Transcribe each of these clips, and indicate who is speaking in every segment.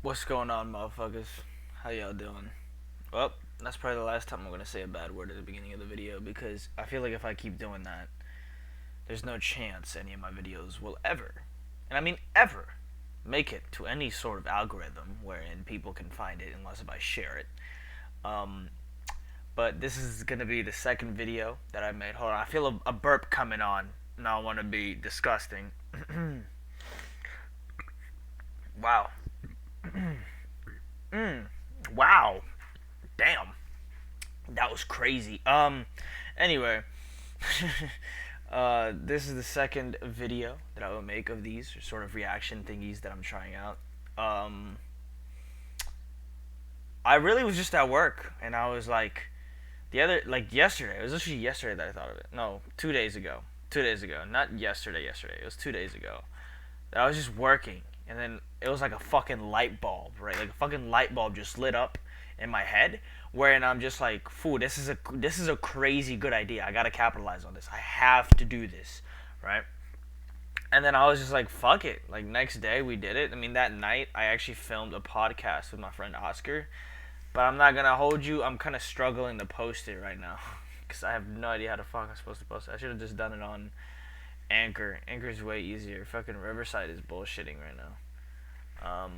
Speaker 1: What's going on, motherfuckers? How y'all doing? Well, that's probably the last time I'm gonna say a bad word at the beginning of the video because I feel like if I keep doing that, there's no chance any of my videos will ever, and I mean ever, make it to any sort of algorithm wherein people can find it unless if I share it. Um, but this is gonna be the second video that I made. Hold on, I feel a burp coming on. And I don't want to be disgusting. Wow. Wow. Damn. That was crazy. Anyway, this is the second video that I will make of these sort of reaction thingies that I'm trying out. Um, I really was just at work, and I was like yesterday. It was actually yesterday that I thought of it. No, 2 days ago. 2 days ago, not yesterday. Yesterday, it was 2 days ago. I was just working, and then it was like a fucking light bulb, right? Like a fucking light bulb just lit up in my head, wherein I'm just like, "Fool, this is a crazy good idea. I gotta capitalize on this. I have to do this, right?" And then I was just like, "Fuck it." Like next day we did it. I mean, that night I actually filmed a podcast with my friend Oscar, but I'm not gonna hold you. I'm kind of struggling to post it right now because I have no idea how the fuck I'm supposed to post it. I should have just done it on Anchor. Anchor's way easier. Fucking Riverside is bullshitting right now. Um,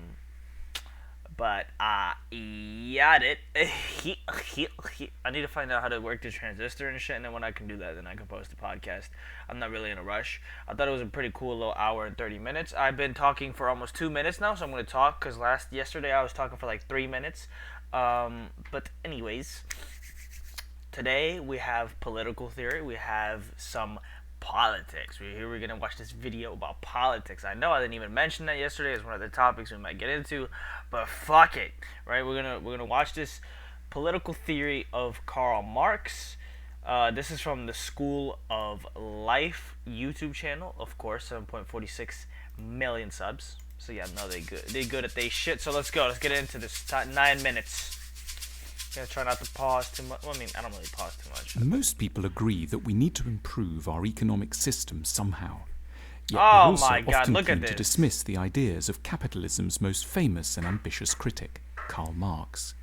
Speaker 1: but got it. I need to find out how to work the transistor and shit, and then when I can do that, then I can post the podcast. I'm not really in a rush. I thought it was a pretty cool little hour and 30 minutes. I've been talking for almost 2 minutes now, so I'm gonna talk because yesterday I was talking for like 3 minutes. But anyways, today we have political theory. We have some politics. We're gonna watch this video about politics. I know I didn't even mention that yesterday as one of the topics we might get into, but fuck it, right? We're gonna watch this political theory of Karl Marx. This is from the School of Life YouTube channel, of course, 7.46 million subs. So yeah, no, they good at they shit. So let's go. Let's get into this. 9 minutes. Gonna try not to pause too much. Well, I mean, I don't really pause too much.
Speaker 2: Most people agree that we need to improve our economic system somehow. Yet they're
Speaker 1: Oh
Speaker 2: also
Speaker 1: my god,
Speaker 2: often
Speaker 1: look at
Speaker 2: keen to
Speaker 1: this.
Speaker 2: dismiss the ideas of capitalism's most famous and ambitious critic, Karl Marx.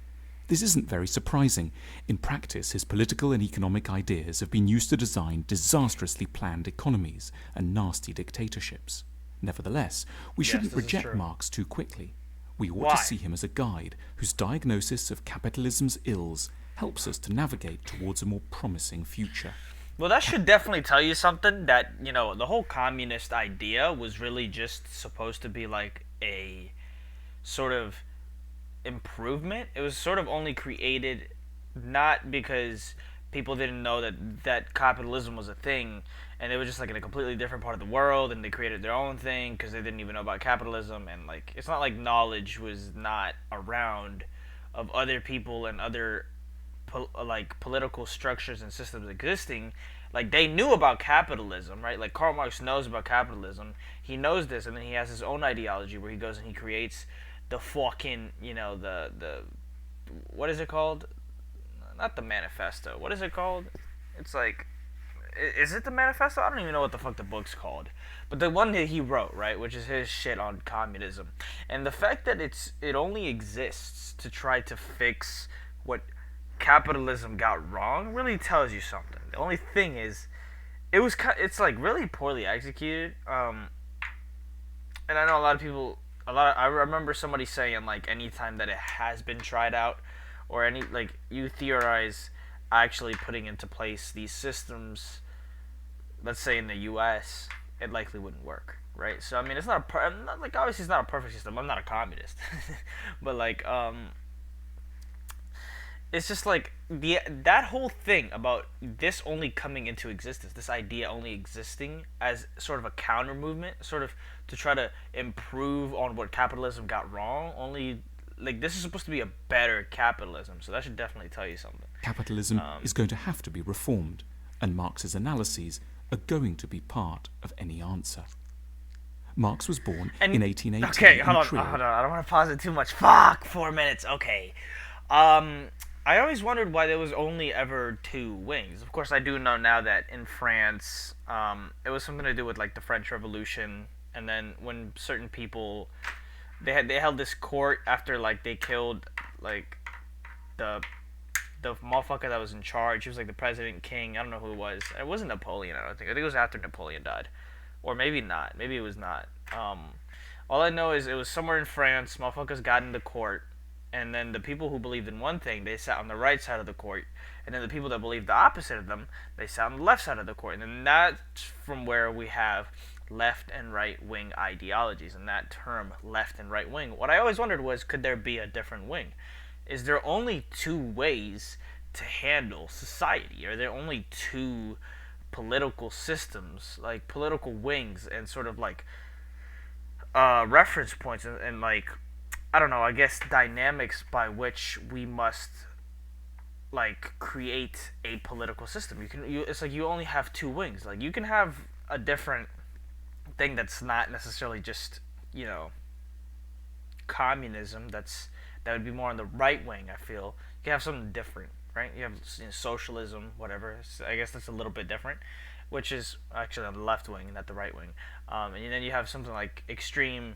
Speaker 2: This isn't very surprising. In practice, his political and economic ideas have been used to design disastrously planned economies and nasty dictatorships. Nevertheless, we
Speaker 1: Yes,
Speaker 2: shouldn't
Speaker 1: this is
Speaker 2: reject
Speaker 1: true.
Speaker 2: Marx too quickly. We ought
Speaker 1: Why?
Speaker 2: to see him as a guide whose diagnosis of capitalism's ills helps us to navigate towards a more promising future.
Speaker 1: Well, that should definitely tell you something that, the whole communist idea was really just supposed to be like a sort of improvement. It was sort of only created not because people didn't know that capitalism was a thing and it was just like in a completely different part of the world and they created their own thing because they didn't even know about capitalism, and like it's not like knowledge was not around of other people and other like political structures and systems existing. Like they knew about capitalism, right? Like Karl Marx knows about capitalism. He knows this, and then he has his own ideology where he goes and he creates the fucking, the what is it called? Not the manifesto. What is it called? It's like, is it the manifesto? I don't even know what the fuck the book's called. But the one that he wrote, right, which is his shit on communism, and the fact that it only exists to try to fix what capitalism got wrong really tells you something. The only thing is, it's like really poorly executed. And I know a lot of people, I remember somebody saying like anytime that it has been tried out, or any like you theorize actually putting into place these systems, let's say in the U.S., it likely wouldn't work, right? So I mean, it's not like obviously it's not a perfect system. I'm not a communist, but like it's just like that whole thing about this only coming into existence, this idea only existing as sort of a counter movement, sort of to try to improve on what capitalism got wrong. Only like this is supposed to be a better capitalism, so that should definitely tell you something.
Speaker 2: Capitalism is going to have to be reformed, and Marx's analyses are going to be part of any answer. Marx was born
Speaker 1: And
Speaker 2: in 1818
Speaker 1: okay,
Speaker 2: in
Speaker 1: hold on,
Speaker 2: Trier.
Speaker 1: hold on. I don't want to pause it too much. Fuck, 4 minutes. Okay. I always wondered why there was only ever two wings. Of course, I do know now that in France, it was something to do with like the French Revolution, and then when certain people they held this court after like they killed like the the motherfucker that was in charge. He was like the president king. I don't know who it was. It wasn't Napoleon. I don't think. I think it was after Napoleon died, or maybe not. Maybe it was not. All I know is it was somewhere in France. Motherfuckers got into court, and then the people who believed in one thing, they sat on the right side of the court, and then the people that believed the opposite of them, they sat on the left side of the court. And then that's from where we have left and right wing ideologies. And that term, left and right wing, what I always wondered was, could there be a different wing? Is there only two ways to handle society? Are there only two political systems, like political wings, and sort of like reference points, and like, I don't know, I guess dynamics by which we must like create a political system? It's like you only have two wings. Like you can have a different thing that's not necessarily just, you know, communism. That would be more on the right wing. I feel you can have something different, right? You have, you know, socialism, whatever. So I guess that's a little bit different, which is actually on the left wing, not the right wing. And then you have something like extreme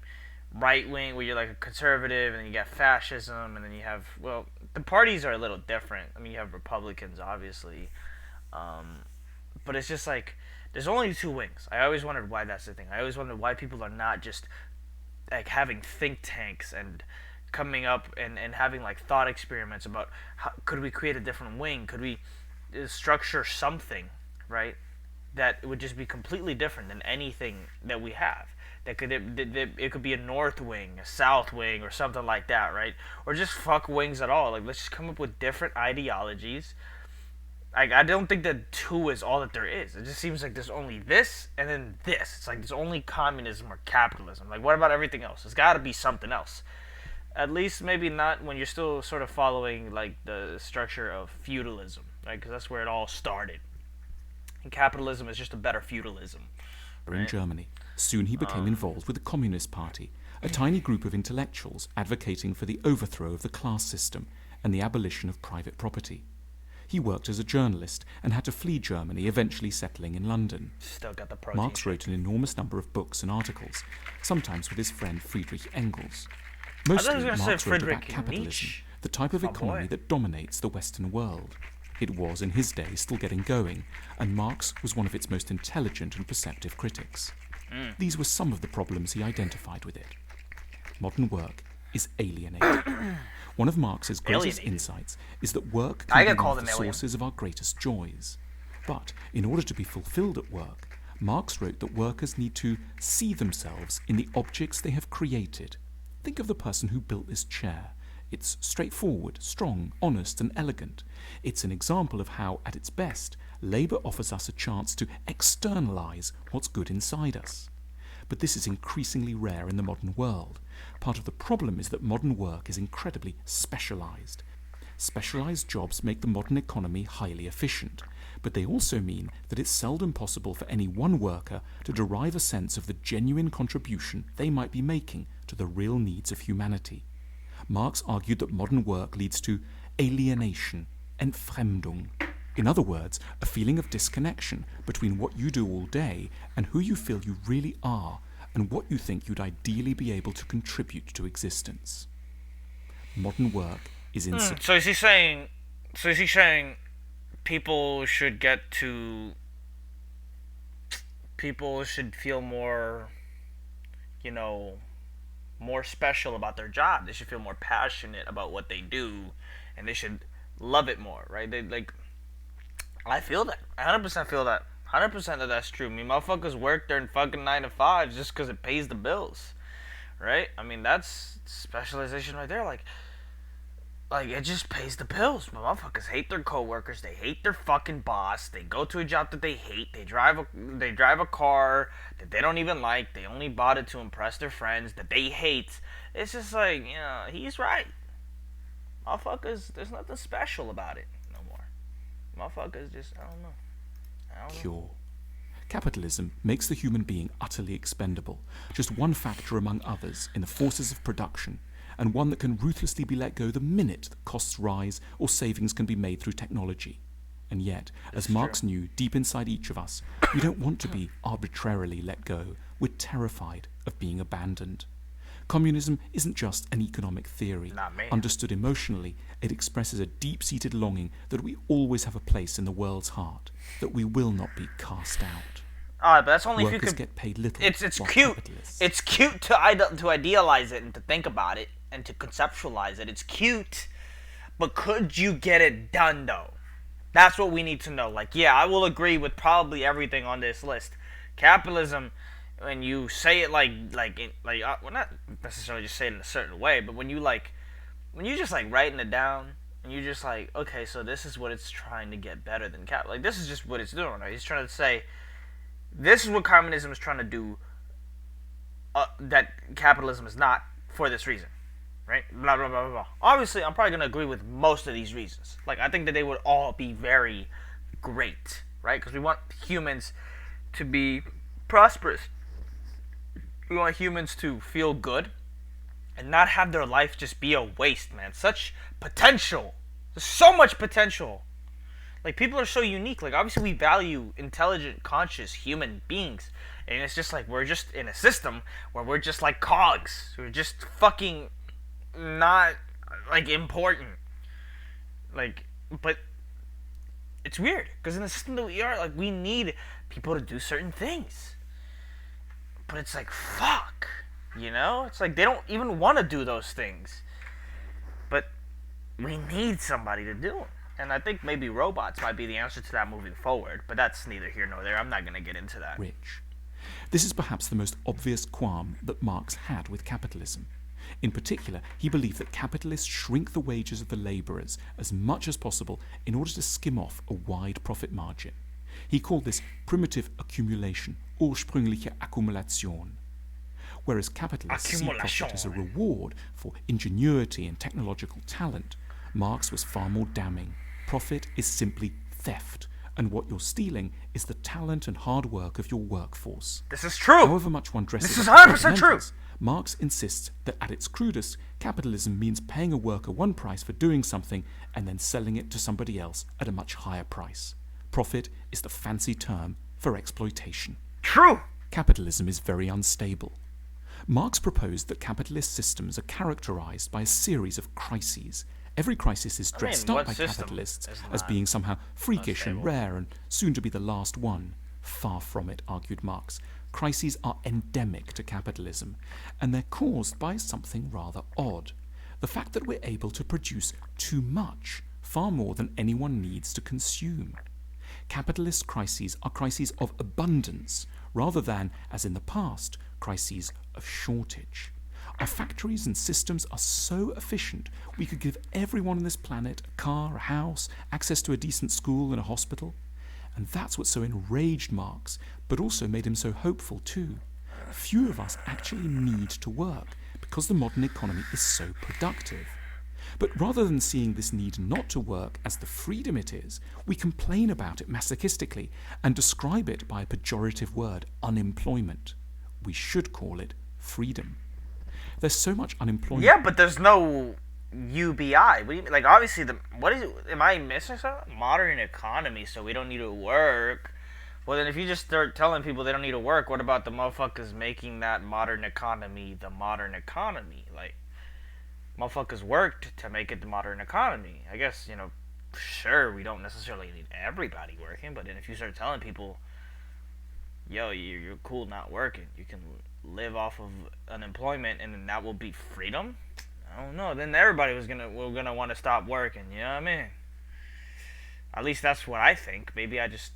Speaker 1: right wing, where you're like a conservative, and then you got fascism, and then you have, well, the parties are a little different. I mean, you have Republicans, obviously, but it's just like there's only two wings. I always wondered why that's the thing. I always wondered why people are not just like having think tanks and coming up and having like thought experiments about how could we create a different wing? Could we structure something, right, that would just be completely different than anything that we have? That it could be a north wing, a south wing, or something like that, right? Or just fuck wings at all. Like, let's just come up with different ideologies. Like, I don't think that two is all that there is. It just seems like there's only this and then this. It's like there's only communism or capitalism. Like, what about everything else? There's got to be something else. At least maybe not when you're still sort of following like the structure of feudalism, right? Because that's where it all started. And capitalism is just a better feudalism.
Speaker 2: In
Speaker 1: Right?
Speaker 2: Germany. Soon he became involved with the Communist Party, a tiny group of intellectuals advocating for the overthrow of the class system and the abolition of private property. He worked as a journalist and had to flee Germany, eventually settling in London.
Speaker 1: Still got the protein.
Speaker 2: Marx wrote an enormous number of books and articles, sometimes with his friend Friedrich Engels. Mostly,
Speaker 1: gonna say
Speaker 2: Marx wrote about
Speaker 1: Friedrich
Speaker 2: capitalism,
Speaker 1: Nietzsche.
Speaker 2: the type of
Speaker 1: My
Speaker 2: economy
Speaker 1: boy.
Speaker 2: that dominates the Western world. It was, in his day, still getting going, and Marx was one of its most intelligent and perceptive critics. These were some of the problems he identified with it. Modern work is alienated. One of Marx's greatest
Speaker 1: Alienated?
Speaker 2: insights is that work
Speaker 1: I
Speaker 2: can
Speaker 1: get
Speaker 2: be one
Speaker 1: called
Speaker 2: of the
Speaker 1: an alien.
Speaker 2: sources of our greatest joys. But in order to be fulfilled at work, Marx wrote that workers need to see themselves in the objects they have created. Think of the person who built this chair. It's straightforward, strong, honest, and elegant. It's an example of how, at its best, labour offers us a chance to externalise what's good inside us. But this is increasingly rare in the modern world. Part of the problem is that modern work is incredibly specialised. Specialised jobs make the modern economy highly efficient, but they also mean that it's seldom possible for any one worker to derive a sense of the genuine contribution they might be making to the real needs of humanity. Marx argued that modern work leads to alienation, Entfremdung. In other words, a feeling of disconnection between what you do all day and who you feel you really are, and what you think you'd ideally be able to contribute to existence. Modern work is insufficient.
Speaker 1: So is he saying? So is he saying people should get to? People should feel more, you know, more special about their job. They should feel more passionate about what they do, and they should love it more, right? They like. I feel that. I 100% feel that. 100% that that's true. I mean, motherfuckers work during fucking 9 to 5 just because it pays the bills, right? I mean, that's specialization right there. Like it just pays the bills. Motherfuckers hate their coworkers. They hate their fucking boss. They go to a job that they hate. They drive a car that they don't even like. They only bought it to impress their friends that they hate. It's just like, you know, he's right. Motherfuckers, there's nothing special about it no more. Motherfuckers just, I don't know.
Speaker 2: Cure. Capitalism makes the human being utterly expendable, just one factor among others in the forces of production, and one that can ruthlessly be let go the minute that costs rise or savings can be made through technology. And yet, as Marx knew deep inside each of us, we don't want to be arbitrarily let go. We're terrified of being abandoned. Communism isn't just an economic theory.
Speaker 1: Not me.
Speaker 2: Understood emotionally, it expresses a deep-seated longing that we always have a place in the world's heart, that we will not be cast out.
Speaker 1: But that's only if you
Speaker 2: Workers
Speaker 1: could.
Speaker 2: get paid little.
Speaker 1: It's
Speaker 2: while
Speaker 1: cute.
Speaker 2: capitalists-
Speaker 1: It's cute to idealize it and to think about it and to conceptualize it. It's cute, but could you get it done though? That's what we need to know. Like, yeah, I will agree with probably everything on this list. Capitalism, when you say it well, not necessarily just say it in a certain way, but when you just like writing it down and you just like, okay, so this is what it's trying to get better than cap. Like, this is just what it's doing. Right? He's trying to say, this is what communism is trying to do. That capitalism is not for this reason, right? Blah blah blah blah blah. Obviously, I'm probably gonna agree with most of these reasons. Like, I think that they would all be very great, right? Because we want humans to be prosperous. We want humans to feel good and not have their life just be a waste, man. Such potential. There's so much potential. Like, people are so unique. Like, obviously we value intelligent, conscious human beings. And it's just like, we're just in a system where we're just like cogs. We're just fucking not, like, important. Like, but it's weird. Because in the system that we are, like, we need people to do certain things. But it's like, fuck. You know? It's like they don't even want to do those things. But we need somebody to do them. And I think maybe robots might be the answer to that moving forward. But that's neither here nor there. I'm not going to get into that.
Speaker 2: Rich. This is perhaps the most obvious qualm that Marx had with capitalism. In particular, he believed that capitalists shrink the wages of the labourers as much as possible in order to skim off a wide profit margin. He called this primitive accumulation, ursprüngliche Akkumulation. Whereas capitalists see profit as a reward for ingenuity and technological talent, Marx was far more damning. Profit is simply theft, and what you're stealing is the talent and hard work of your workforce.
Speaker 1: This is true.
Speaker 2: However much one dresses
Speaker 1: this is
Speaker 2: up
Speaker 1: 100% true.
Speaker 2: Marx insists that at its crudest, capitalism means paying a worker one price for doing something and then selling it to somebody else at a much higher price. Profit is the fancy term for exploitation.
Speaker 1: True.
Speaker 2: Capitalism is very unstable. Marx proposed that capitalist systems are characterized by a series of crises. Every crisis is dressed up by capitalists as being somehow freakish and rare and soon to be the last one. Far from it, argued Marx. Crises are endemic to capitalism, and they're caused by something rather odd. The fact that we're able to produce too much, far more than anyone needs to consume. Capitalist crises are crises of abundance, rather than, as in the past, crises of shortage. Our factories and systems are so efficient, we could give everyone on this planet a car, a house, access to a decent school and a hospital. And that's what so enraged Marx, but also made him so hopeful too. Few of us actually need to work, because the modern economy is so productive. But rather than seeing this need not to work as the freedom it is, we complain about it masochistically and describe it by a pejorative word, unemployment. We should call it freedom. There's so much unemployment.
Speaker 1: Yeah, but there's no UBI. What do you mean? Like, obviously, am I missing something? Modern economy, so we don't need to work. Well, then if you just start telling people they don't need to work, what about the motherfuckers making that modern economy the modern economy? Like, motherfuckers worked to make it the modern economy. I guess, sure, we don't necessarily need everybody working, but then if you start telling people, yo, you're cool not working, you can live off of unemployment, and then that will be freedom? I don't know. Then everybody we're gonna want to stop working. You know what I mean? At least that's what I think. Maybe I just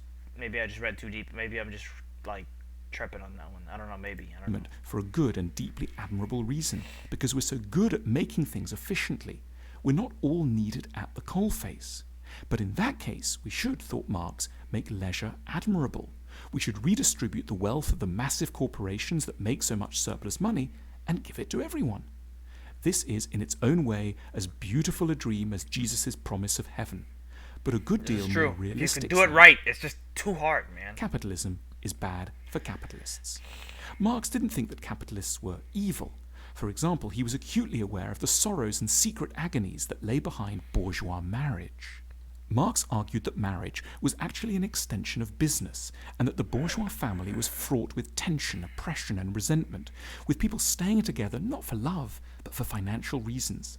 Speaker 1: read too deep. Maybe I'm just like tripping on that one. I don't know. Maybe I don't know.
Speaker 2: For a good and deeply admirable reason, because we're so good at making things efficiently. We're not all needed at the coalface. But in that case, we should, thought Marx, make leisure admirable. We should redistribute the wealth of the massive corporations that make so much surplus money and give it to everyone. This is, in its own way, as beautiful a dream as Jesus' promise of heaven, but a good deal more realistic.
Speaker 1: You can do it right. It's just too hard, man.
Speaker 2: Capitalism is bad for capitalists. Marx didn't think that capitalists were evil. For example, he was acutely aware of the sorrows and secret agonies that lay behind bourgeois marriage. Marx argued that marriage was actually an extension of business, and that the bourgeois family was fraught with tension, oppression, and resentment, with people staying together not for love, but for financial reasons.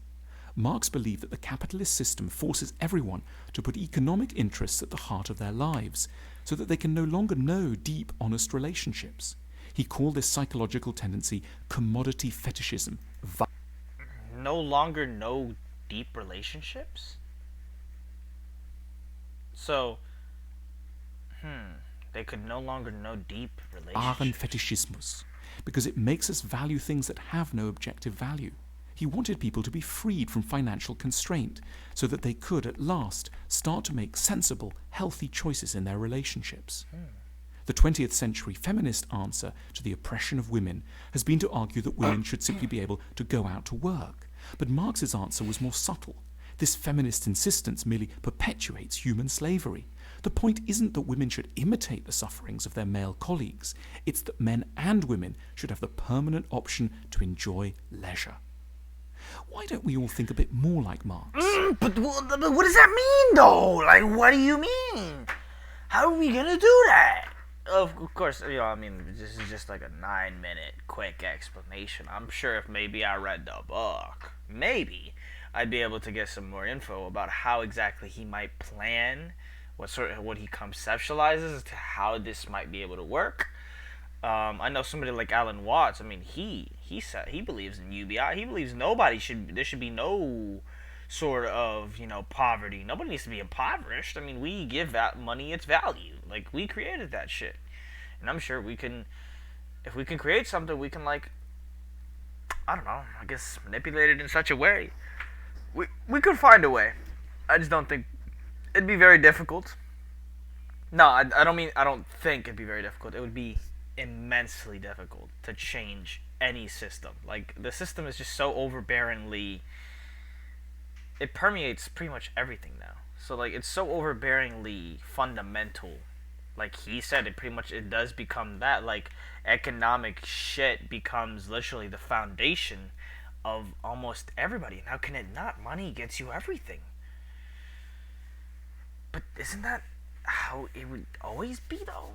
Speaker 2: Marx believed that the capitalist system forces everyone to put economic interests at the heart of their lives, so that they can no longer know deep, honest relationships. He called this psychological tendency commodity fetishism.
Speaker 1: No longer know deep relationships? So, they could no longer know deep
Speaker 2: Wahren
Speaker 1: relationships.
Speaker 2: Fetischismus, because it makes us value things that have no objective value. He wanted people to be freed from financial constraint so that they could, at last, start to make sensible, healthy choices in their relationships. The 20th century feminist answer to the oppression of women has been to argue that women should simply be able to go out to work. But Marx's answer was more subtle. This feminist insistence merely perpetuates human slavery. The point isn't that women should imitate the sufferings of their male colleagues. It's that men and women should have the permanent option to enjoy leisure. Why don't we all think a bit more like Marx?
Speaker 1: But what does that mean, though? Like, what do you mean? How are we gonna do that? Of course, I mean, this is just like a 9-minute quick explanation. I'm sure if maybe I read the book, maybe I'd be able to get some more info about how exactly he might plan, what he conceptualizes as to how this might be able to work. I know somebody like Alan Watts. I mean, he said he believes in UBI. He believes there should be no sort of poverty. Nobody needs to be impoverished. I mean, we give that money its value. Like, we created that shit, and I'm sure we can. If we can create something, we can, like, I don't know, I guess manipulate it in such a way. We could find a way. I just don't think it'd be very difficult. No, I don't think it'd be very difficult. It would be immensely difficult to change any system. Like, the system is just so overbearingly, it permeates pretty much everything now. So, like, it's so overbearingly fundamental. Like he said, it does become that. Like, economic shit becomes literally the foundation of almost everybody. And how can it not? Money gets you everything. But isn't that how it would always be, though?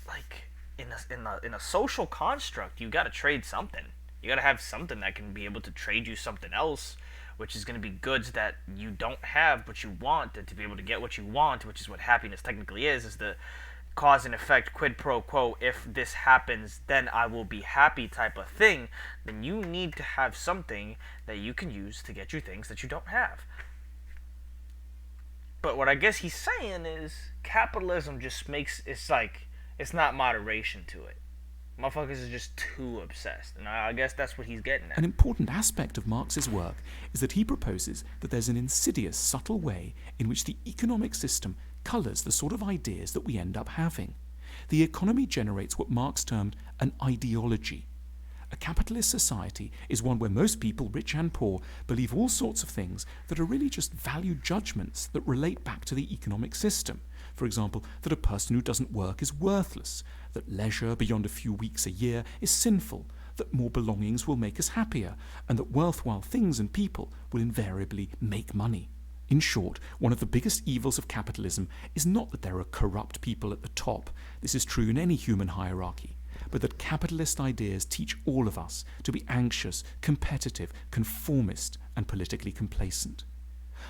Speaker 1: Like, in a social construct, you gotta trade something. You gotta have something that can be able to trade you something else, which is gonna be goods that you don't have but you want, and to be able to get what you want, which is what happiness technically is the cause and effect, quid pro quo. If this happens, then I will be happy type of thing. Then you need to have something that you can use to get you things that you don't have. But what I guess he's saying is capitalism just makes it's not moderation to it. Motherfuckers are just too obsessed. And I guess that's what he's getting at.
Speaker 2: An important aspect of Marx's work is that he proposes that there's an insidious, subtle way in which the economic system colours the sort of ideas that we end up having. The economy generates what Marx termed an ideology. A capitalist society is one where most people, rich and poor, believe all sorts of things that are really just value judgments that relate back to the economic system. For example, that a person who doesn't work is worthless, that leisure beyond a few weeks a year is sinful, that more belongings will make us happier, and that worthwhile things and people will invariably make money. In short, one of the biggest evils of capitalism is not that there are corrupt people at the top. This is true in any human hierarchy. But that capitalist ideas teach all of us to be anxious, competitive, conformist, and politically complacent.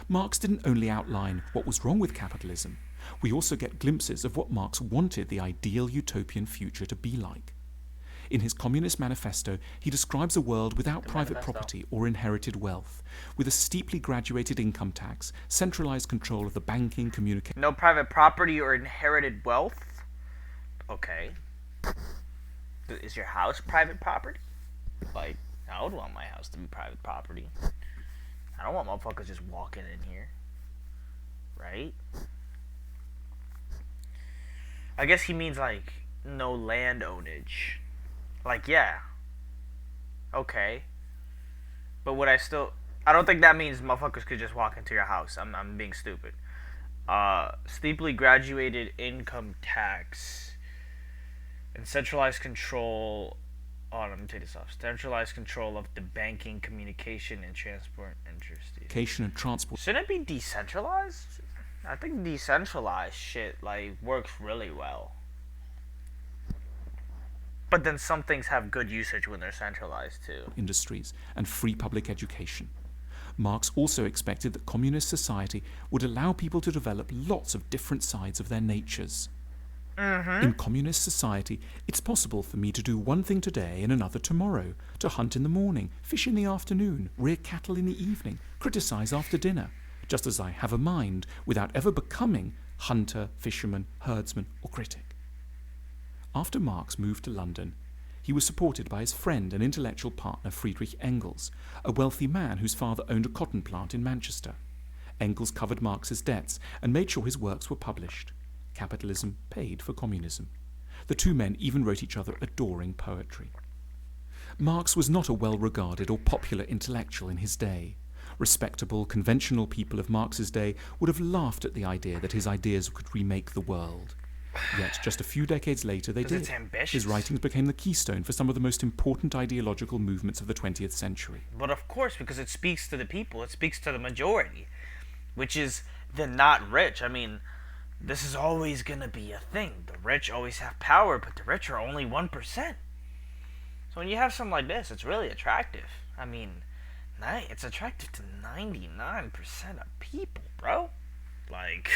Speaker 2: Marx didn't only outline what was wrong with capitalism. We also get glimpses of what Marx wanted the ideal utopian future to be like. In his Communist Manifesto, he describes a world without private property or inherited wealth, with a steeply graduated income tax, centralized control of the banking, communication...
Speaker 1: No private property or inherited wealth? Okay. Is your house private property? Like, I would want my house to be private property. I don't want motherfuckers just walking in here. Right? I guess he means, like, no land ownage. Like, yeah. Okay. But would I still... I don't think that means motherfuckers could just walk into your house. I'm being stupid. Steeply graduated income tax... and centralized control. Oh, let me take this off. Centralized control of the banking, communication, and transport industry.
Speaker 2: ...and transport.
Speaker 1: Shouldn't it be decentralized? I think decentralized shit like works really well. But then some things have good usage when they're centralized too.
Speaker 2: Industries and free public education. Marx also expected that communist society would allow people to develop lots of different sides of their natures. In communist society, it's possible for me to do one thing today and another tomorrow, to hunt in the morning, fish in the afternoon, rear cattle in the evening, criticize after dinner, just as I have a mind without ever becoming hunter, fisherman, herdsman, or critic. After Marx moved to London, he was supported by his friend and intellectual partner Friedrich Engels, a wealthy man whose father owned a cotton plant in Manchester. Engels covered Marx's debts and made sure his works were published. Capitalism paid for communism. The two men even wrote each other adoring poetry. Marx was not a well-regarded or popular intellectual in his day. Respectable, conventional people of Marx's day would have laughed at the idea that his ideas could remake the world. Yet, just a few decades later, they did.
Speaker 1: It's ambitious.
Speaker 2: His writings became the keystone for some of the most important ideological movements of the 20th century.
Speaker 1: But of course, because it speaks to the people, it speaks to the majority, which is the not rich. I mean, this is always going to be a thing. The rich always have power, but the rich are only 1%. So when you have something like this, it's really attractive. I mean, it's attractive to 99% of people, bro. Like,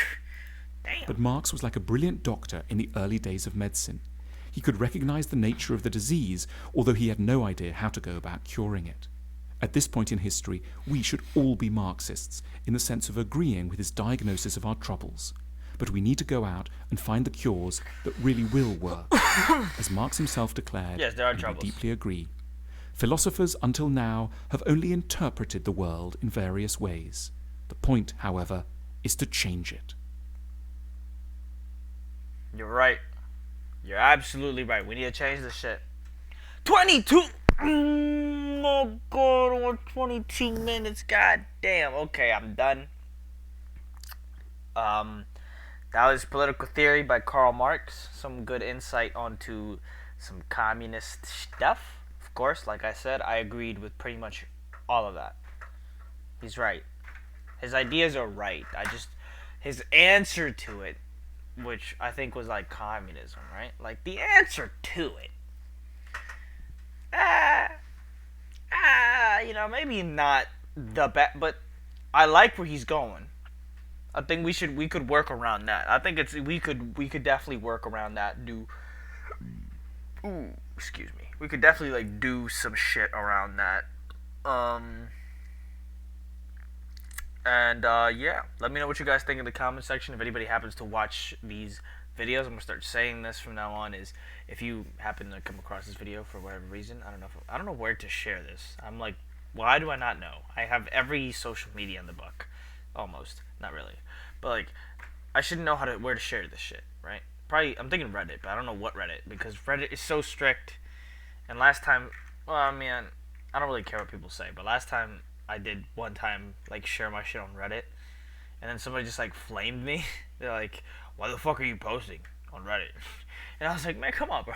Speaker 1: damn.
Speaker 2: But Marx was like a brilliant doctor in the early days of medicine. He could recognize the nature of the disease, although he had no idea how to go about curing it. At this point in history, we should all be Marxists, in the sense of agreeing with his diagnosis of our troubles. But we need to go out and find the cures that really will work. As Marx himself declared,
Speaker 1: yes, there are
Speaker 2: and
Speaker 1: troubles.
Speaker 2: we deeply agree, philosophers until now have only interpreted the world in various ways. The point, however, is to change it.
Speaker 1: You're right. You're absolutely right. We need to change this shit. 22! Oh god, we're 22 minutes. God damn. Okay, I'm done. That was Political Theory by Karl Marx. Some good insight onto some communist stuff. Of course, like I said, I agreed with pretty much all of that. He's right. His ideas are right. His answer to it, which I think was like communism, right? Like the answer to it. Maybe not the best, but I like where he's going. I think we could work around that. I think we could definitely work around that. Excuse me. We could definitely like do some shit around that. Yeah, let me know what you guys think in the comment section. If anybody happens to watch these videos, I'm gonna start saying this from now on. Is if you happen to come across this video for whatever reason, I don't know where to share this. I'm like, why do I not know? I have every social media in the book, almost. Not really, but like, I should know where to share this shit, right? Probably, I'm thinking Reddit, but I don't know what Reddit, because Reddit is so strict. And last time, well, I mean, I don't really care what people say, but last time I did one time like share my shit on Reddit, and then somebody just like flamed me. They're like, "Why the fuck are you posting on Reddit?" And I was like, "Man, come on, bro."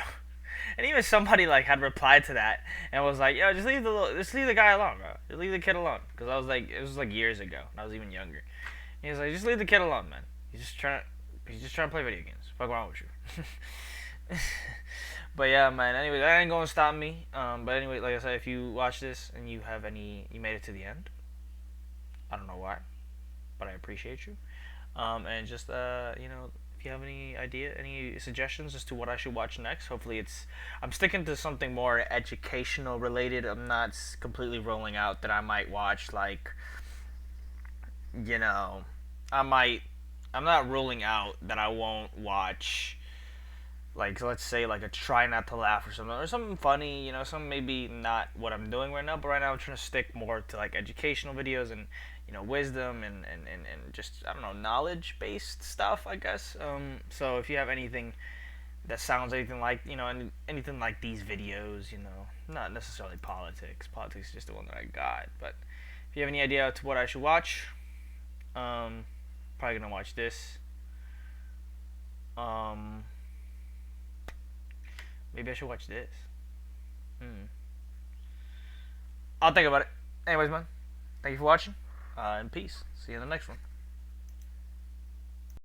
Speaker 1: And even somebody like had replied to that and was like, "Yo, just leave the guy alone, bro. Just leave the kid alone." Because I was like, it was like years ago, and I was even younger. And he was like, "Just leave the kid alone, man. He's just trying to play video games. Fuck wrong with you?" But yeah, man. Anyway, that ain't gonna stop me. But anyway, like I said, if you watch this and you made it to the end. I don't know why, but I appreciate you. And just if you have any suggestions as to what I should watch next, hopefully I'm sticking to something more educational related. I'm not completely rolling out that I might watch like, I'm not ruling out that I won't watch, like, let's say like a Try Not to Laugh or something funny, something maybe not what I'm doing right now, but right now I'm trying to stick more to like educational videos and wisdom and just, I don't know, knowledge based stuff, I guess. So if you have anything that sounds anything like, anything like these videos, not necessarily politics is just the one that I got, but if you have any idea to what I should watch, probably gonna watch this. Maybe I should watch this. I'll think about it. Anyways, man, thank you for watching, and peace. See you in the next one.